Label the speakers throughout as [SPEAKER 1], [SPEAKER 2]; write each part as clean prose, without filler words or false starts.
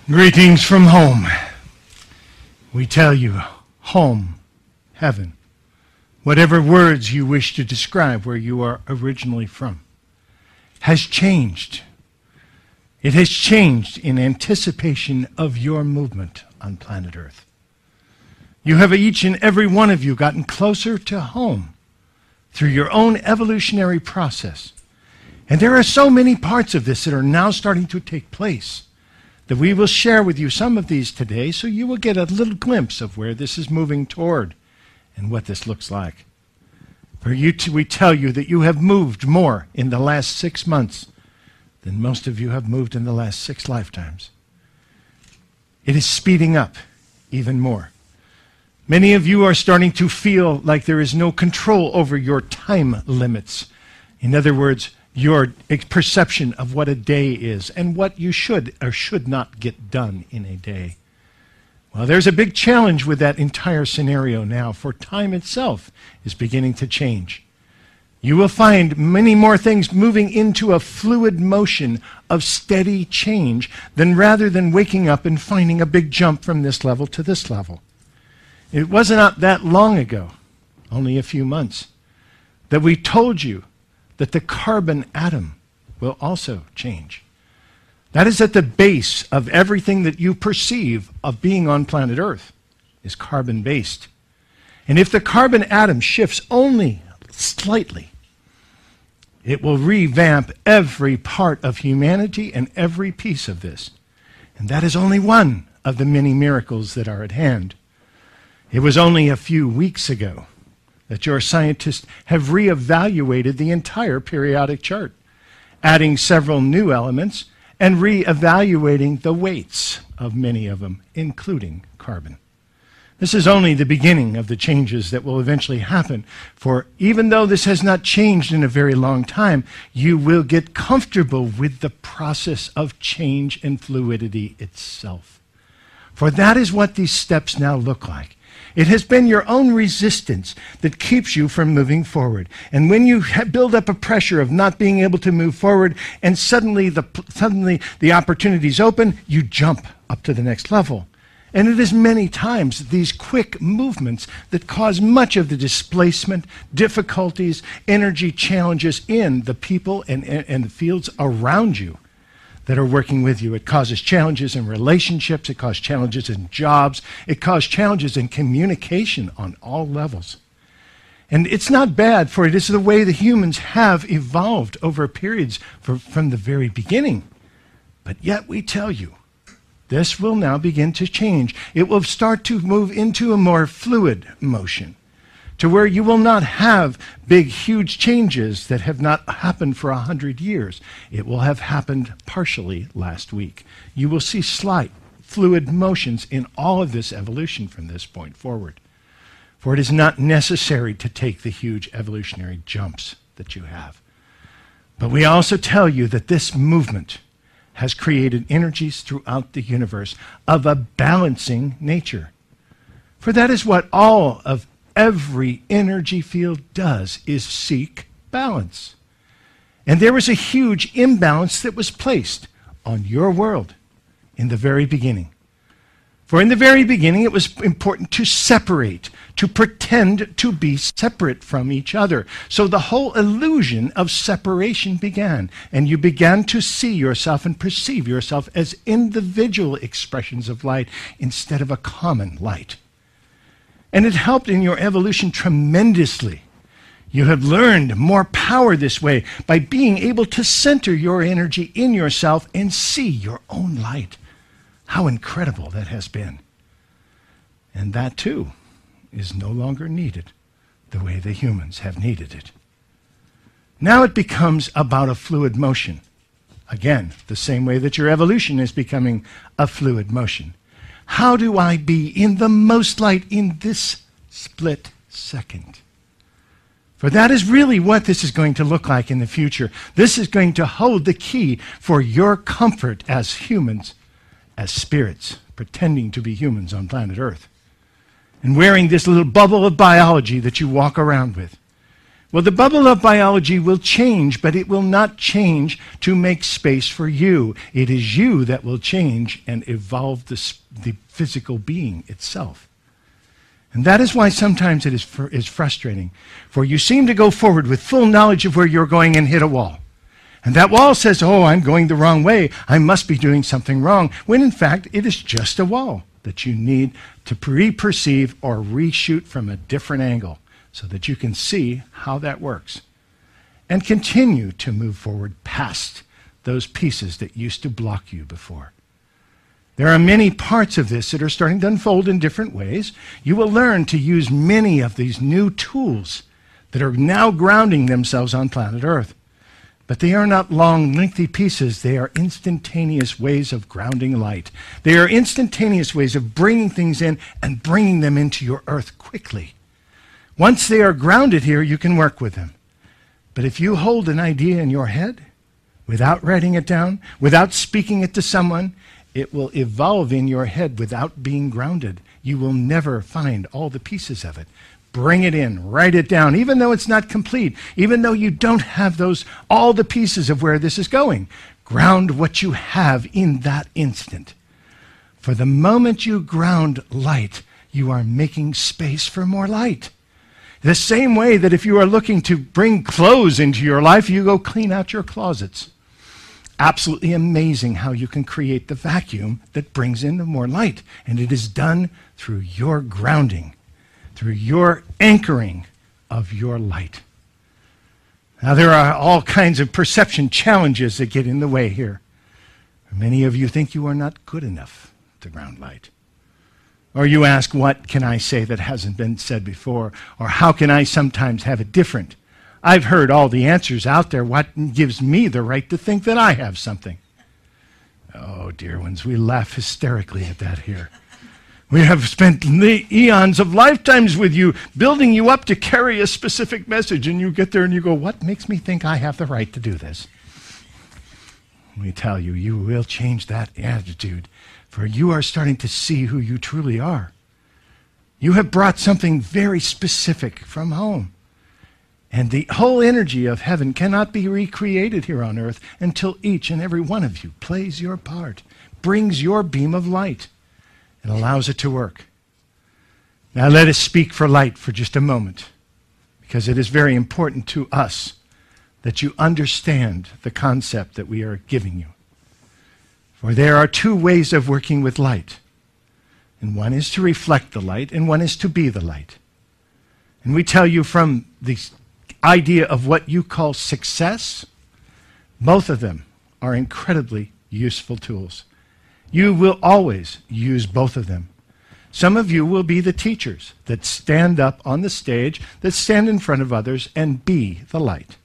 [SPEAKER 1] Greetings from home. We tell you, home, heaven, whatever words you wish to describe where you are originally from, has changed. It has changed in anticipation of your movement on planet Earth. You have, each and every one of you, gotten closer to home through your own evolutionary process. And there are so many parts of this that are now starting to take place that we will share with you some of these today, so you will get a little glimpse of where this is moving toward and what this looks like. We tell you that you have moved more in the last 6 months than most of you have moved in the last 6 lifetimes. It is speeding up even more. Many of you are starting to feel like there is no control over your time limits. In other words, your perception of what a day is and what you should or should not get done in a day. Well, there's a big challenge with that entire scenario now, for time itself is beginning to change. You will find many more things moving into a fluid motion of steady change rather than waking up and finding a big jump from this level to this level. It wasn't not that long ago, only a few months, that we told you that the carbon atom will also change. That is at the base of everything that you perceive of being on planet Earth, is carbon-based. And if the carbon atom shifts only slightly, it will revamp every part of humanity and every piece of this. And that is only one of the many miracles that are at hand. It was only a few weeks ago that your scientists have reevaluated the entire periodic chart, adding several new elements and reevaluating the weights of many of them, including carbon. This is only the beginning of the changes that will eventually happen, for even though this has not changed in a very long time, you will get comfortable with the process of change and fluidity itself. For that is what these steps now look like. It has been your own resistance that keeps you from moving forward. And when you build up a pressure of not being able to move forward, and suddenly the opportunities open, you jump up to the next level. And it is many times these quick movements that cause much of the displacement, difficulties, energy challenges in the people and the fields around you that are working with you. It causes challenges in relationships, it causes challenges in jobs, it causes challenges in communication on all levels. And it's not bad, for it is the way the humans have evolved over periods from the very beginning. But yet we tell you, this will now begin to change. It will start to move into a more fluid motion, to where you will not have big, huge changes that have not happened for 100 years. It will have happened partially last week. You will see slight, fluid motions in all of this evolution from this point forward. For it is not necessary to take the huge evolutionary jumps that you have. But we also tell you that this movement has created energies throughout the universe of a balancing nature. For that is what all of every energy field does, is seek balance. And there was a huge imbalance that was placed on your world in the very beginning. For in the very beginning, it was important to separate, to pretend to be separate from each other. So the whole illusion of separation began, and you began to see yourself and perceive yourself as individual expressions of light instead of a common light. And it helped in your evolution tremendously. You have learned more power this way by being able to center your energy in yourself and see your own light. How incredible that has been. And that too is no longer needed the way the humans have needed it. Now it becomes about a fluid motion. Again, the same way that your evolution is becoming a fluid motion. How do I be in the most light in this split second? For that is really what this is going to look like in the future. This is going to hold the key for your comfort as humans, as spirits, pretending to be humans on planet Earth, and wearing this little bubble of biology that you walk around with. Well, the bubble of biology will change, but it will not change to make space for you. It is you that will change and evolve the physical being itself. And that is why sometimes it is frustrating. For you seem to go forward with full knowledge of where you're going and hit a wall. And that wall says, oh, I'm going the wrong way. I must be doing something wrong. When in fact, it is just a wall that you need to re-perceive or reshoot from a different angle, so that you can see how that works and continue to move forward past those pieces that used to block you before. There are many parts of this that are starting to unfold in different ways. You will learn to use many of these new tools that are now grounding themselves on planet Earth. But they are not long, lengthy pieces. They are instantaneous ways of grounding light. They are instantaneous ways of bringing things in and bringing them into your Earth quickly. Once they are grounded here, you can work with them. But if you hold an idea in your head, without writing it down, without speaking it to someone, it will evolve in your head without being grounded. You will never find all the pieces of it. Bring it in, write it down, even though it's not complete, even though you don't have all the pieces of where this is going. Ground what you have in that instant. For the moment you ground light, you are making space for more light. The same way that if you are looking to bring clothes into your life, you go clean out your closets. Absolutely amazing how you can create the vacuum that brings in more light. And it is done through your grounding, through your anchoring of your light. Now, there are all kinds of perception challenges that get in the way here. Many of you think you are not good enough to ground light. Or you ask, what can I say that hasn't been said before? Or how can I sometimes have it different? I've heard all the answers out there. What gives me the right to think that I have something? Oh, dear ones, we laugh hysterically at that here. We have spent eons of lifetimes with you, building you up to carry a specific message, and you get there and you go, what makes me think I have the right to do this? We tell you, you will change that attitude, for you are starting to see who you truly are. You have brought something very specific from home. And the whole energy of heaven cannot be recreated here on earth until each and every one of you plays your part, brings your beam of light, and allows it to work. Now let us speak for light for just a moment, because it is very important to us that you understand the concept that we are giving you. For there are two ways of working with light. And one is to reflect the light, and one is to be the light. And we tell you from the idea of what you call success, both of them are incredibly useful tools. You will always use both of them. Some of you will be the teachers that stand up on the stage, that stand in front of others and be the light.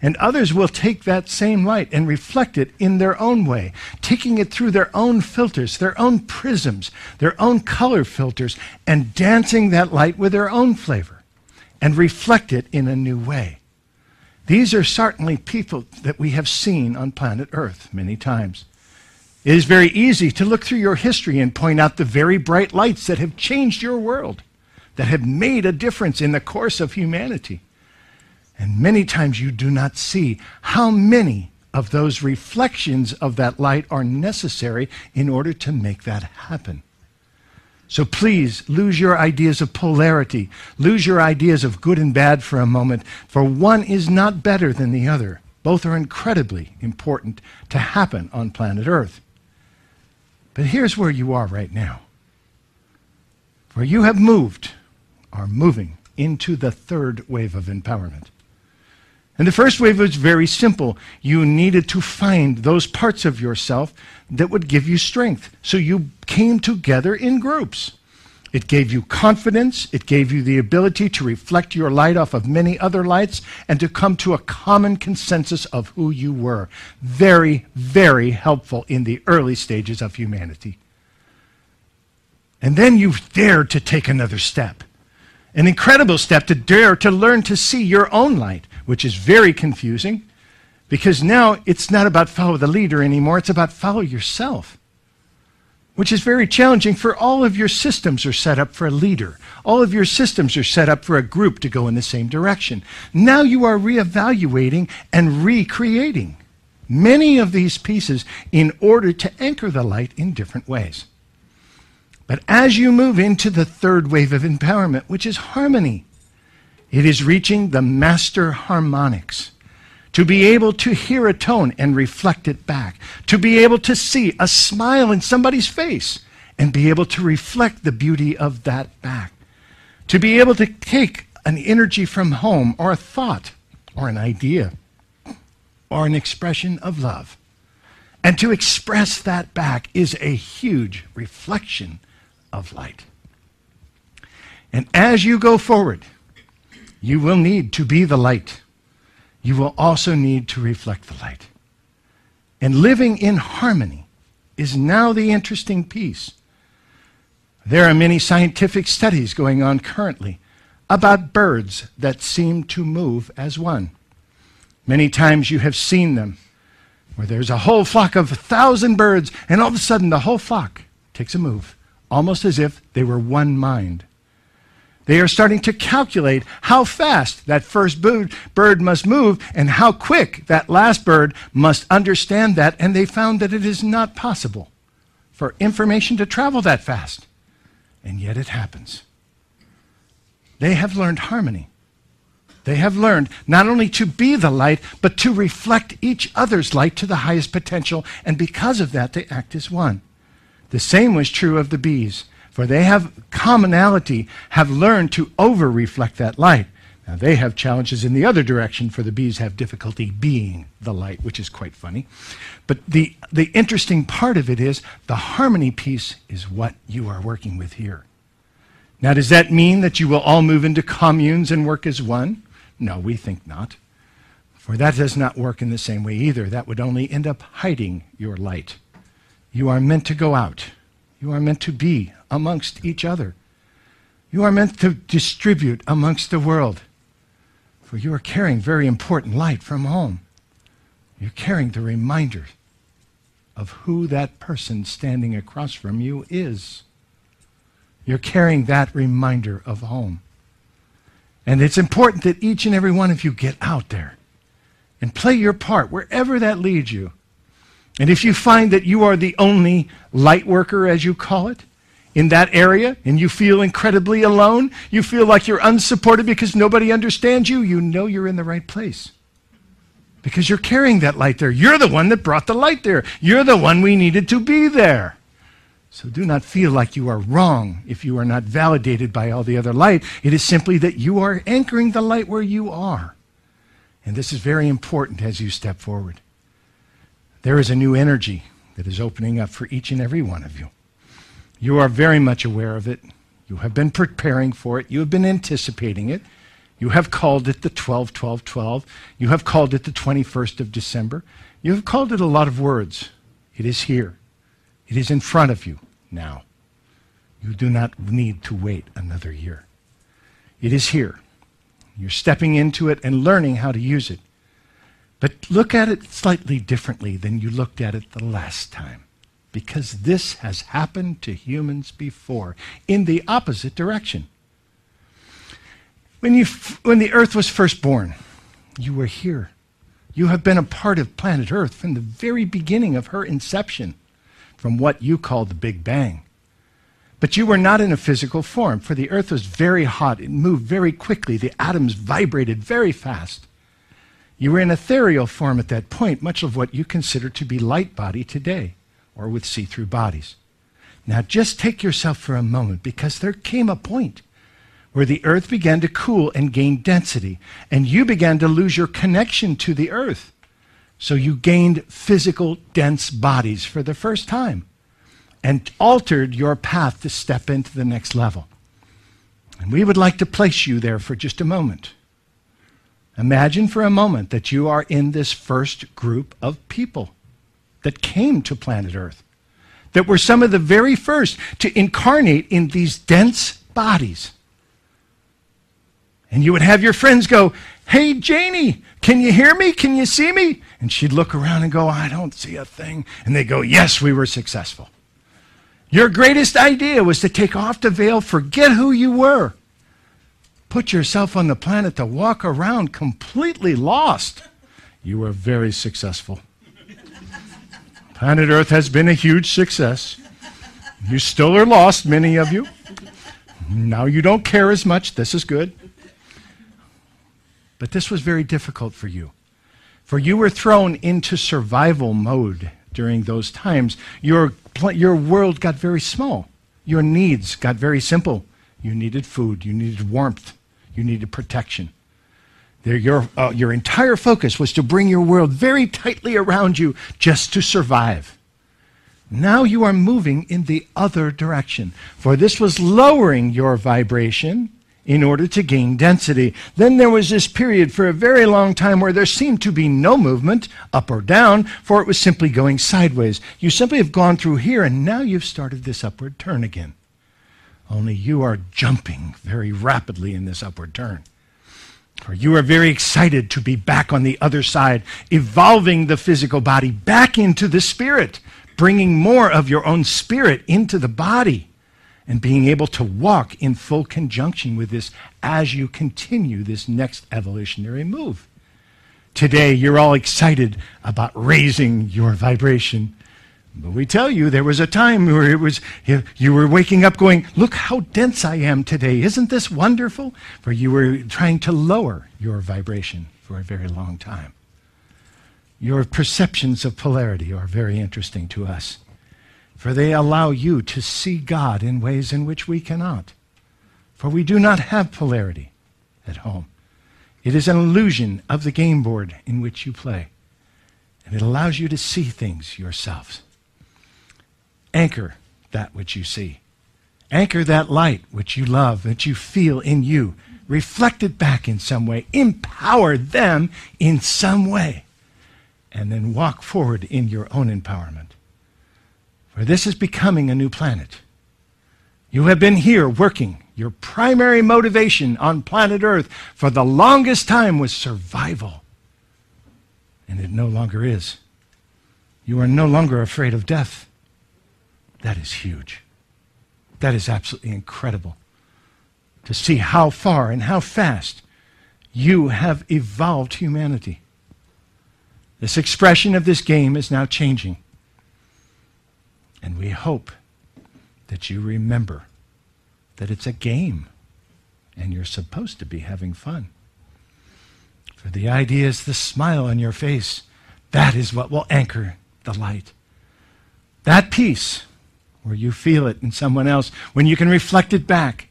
[SPEAKER 1] And others will take that same light and reflect it in their own way, taking it through their own filters, their own prisms, their own color filters, and dancing that light with their own flavor and reflect it in a new way. These are certainly people that we have seen on planet Earth many times. It is very easy to look through your history and point out the very bright lights that have changed your world, that have made a difference in the course of humanity. And many times you do not see how many of those reflections of that light are necessary in order to make that happen. So please lose your ideas of polarity, lose your ideas of good and bad for a moment, for one is not better than the other. Both are incredibly important to happen on planet Earth. But here's where you are right now. For you have moved, are moving, into the third wave of empowerment. And the first wave was very simple. You needed to find those parts of yourself that would give you strength. So you came together in groups. It gave you confidence. It gave you the ability to reflect your light off of many other lights and to come to a common consensus of who you were. Very, very helpful in the early stages of humanity. And then you dared to take another step. An incredible step to dare to learn to see your own light, which is very confusing because now it's not about follow the leader anymore, it's about follow yourself. which is very challenging, for all of your systems are set up for a leader. All of your systems are set up for a group to go in the same direction. Now you are reevaluating and recreating many of these pieces in order to anchor the light in different ways. But as you move into the third wave of empowerment, which is harmony, it is reaching the master harmonics. To be able to hear a tone and reflect it back. To be able to see a smile in somebody's face and be able to reflect the beauty of that back. To be able to take an energy from home or a thought or an idea or an expression of love and to express that back is a huge reflection of light. And as you go forward, you will need to be the light. You will also need to reflect the light. And living in harmony is now the interesting piece. There are many scientific studies going on currently about birds that seem to move as one. Many times you have seen them where there's a whole flock of 1,000 birds and all of a sudden the whole flock takes a move, almost as if they were one mind. They are starting to calculate how fast that first bird must move and how quick that last bird must understand that, and they found that it is not possible for information to travel that fast. And yet it happens. They have learned harmony. They have learned not only to be the light, but to reflect each other's light to the highest potential, and because of that, they act as one. The same was true of the bees. For they have commonality, have learned to over-reflect that light. Now they have challenges in the other direction, for the bees have difficulty being the light, which is quite funny. But the interesting part of it is the harmony piece is what you are working with here. Now does that mean that you will all move into communes and work as one? No, we think not. For that does not work in the same way either. That would only end up hiding your light. You are meant to go out. You are meant to be amongst each other. You are meant to distribute amongst the world. For you are carrying very important light from home. You're carrying the reminder of who that person standing across from you is. You're carrying that reminder of home. And it's important that each and every one of you get out there and play your part wherever that leads you. And if you find that you are the only light worker, as you call it, in that area, and you feel incredibly alone, you feel like you're unsupported because nobody understands you, you know you're in the right place. Because you're carrying that light there. You're the one that brought the light there. You're the one we needed to be there. So do not feel like you are wrong if you are not validated by all the other light. It is simply that you are anchoring the light where you are. And this is very important as you step forward. There is a new energy that is opening up for each and every one of you. You are very much aware of it. You have been preparing for it. You have been anticipating it. You have called it the 12-12-12. You have called it the 21st of December. You have called it a lot of words. It is here. It is in front of you now. You do not need to wait another year. It is here. You're stepping into it and learning how to use it. But look at it slightly differently than you looked at it the last time. Because this has happened to humans before in the opposite direction. When the earth was first born, you were here. You have been a part of planet Earth from the very beginning of her inception, from what you call the Big Bang. But you were not in a physical form, for the earth was very hot. It moved very quickly. The atoms vibrated very fast. You were in ethereal form at that point, much of what you consider to be light body today, or with see-through bodies. Now just take yourself for a moment, because there came a point where the earth began to cool and gain density, and you began to lose your connection to the earth. So you gained physical, dense bodies for the first time and altered your path to step into the next level. And we would like to place you there for just a moment. Imagine for a moment that you are in this first group of people that came to planet Earth, that were some of the very first to incarnate in these dense bodies. And you would have your friends go, "Hey, Janie, can you hear me? Can you see me?" And she'd look around and go, "I don't see a thing." And they go, "Yes, we were successful." Your greatest idea was to take off the veil, forget who you were, put yourself on the planet to walk around completely lost. You were very successful. Planet Earth has been a huge success. You still are lost, many of you. Now you don't care as much. This is good. But this was very difficult for you. For you were thrown into survival mode during those times. Your world got very small. Your needs got very simple. You needed food. You needed warmth. You needed protection. Your entire focus was to bring your world very tightly around you just to survive. Now you are moving in the other direction, for this was lowering your vibration in order to gain density. Then there was this period for a very long time where there seemed to be no movement, up or down, for it was simply going sideways. You simply have gone through here, and now you've started this upward turn again. Only you are jumping very rapidly in this upward turn. For you are very excited to be back on the other side, evolving the physical body back into the spirit, bringing more of your own spirit into the body, and being able to walk in full conjunction with this as you continue this next evolutionary move. Today, you're all excited about raising your vibration. But we tell you, there was a time where you were waking up going, look how dense I am today. Isn't this wonderful? For you were trying to lower your vibration for a very long time. Your perceptions of polarity are very interesting to us, for they allow you to see God in ways in which we cannot. For we do not have polarity at home. It is an illusion of the game board in which you play, and it allows you to see things yourselves. Anchor that which you see. Anchor that light which you love, that you feel in you. Reflect it back in some way. Empower them in some way. And then walk forward in your own empowerment. For this is becoming a new planet. You have been here working. Your primary motivation on planet Earth for the longest time was survival. And it no longer is. You are no longer afraid of death. That is huge. That is absolutely incredible to see how far and how fast you have evolved humanity. This expression of this game is now changing. And we hope that you remember that it's a game and you're supposed to be having fun. For the idea is the smile on your face. That is what will anchor the light. That peace, where you feel it in someone else, when you can reflect it back,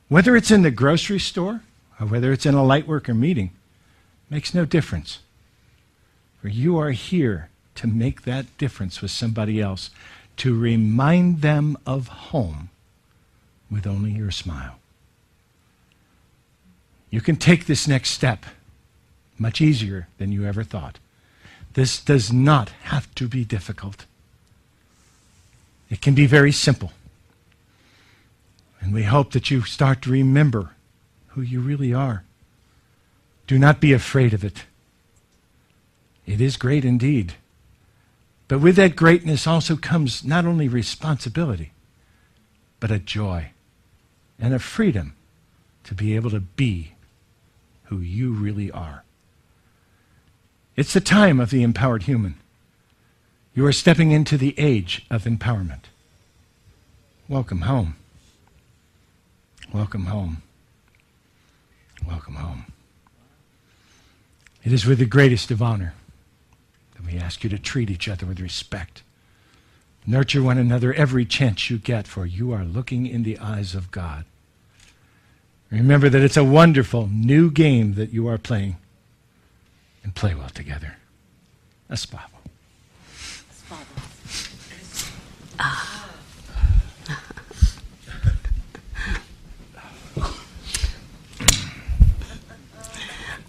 [SPEAKER 1] whether it's in the grocery store or whether it's in a LightWorker meeting, makes no difference. For you are here to make that difference with somebody else, to remind them of home with only your smile. You can take this next step much easier than you ever thought. This does not have to be difficult. It can be very simple. And we hope that you start to remember who you really are. Do not be afraid of it. It is great indeed. But with that greatness also comes not only responsibility, but a joy and a freedom to be able to be who you really are. It's the time of the empowered human. You are stepping into the age of empowerment. Welcome home. Welcome home. Welcome home. It is with the greatest of honor that we ask you to treat each other with respect. Nurture one another every chance you get, for you are looking in the eyes of God. Remember that it's a wonderful new game that you are playing, and play well together. Aspavo.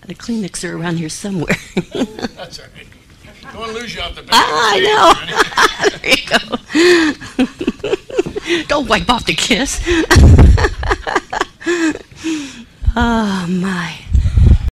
[SPEAKER 2] The Kleenex are around here somewhere.
[SPEAKER 1] That's all right. Don't want to lose you out the back.
[SPEAKER 2] I know. There you go. Don't wipe off the kiss. Oh, my.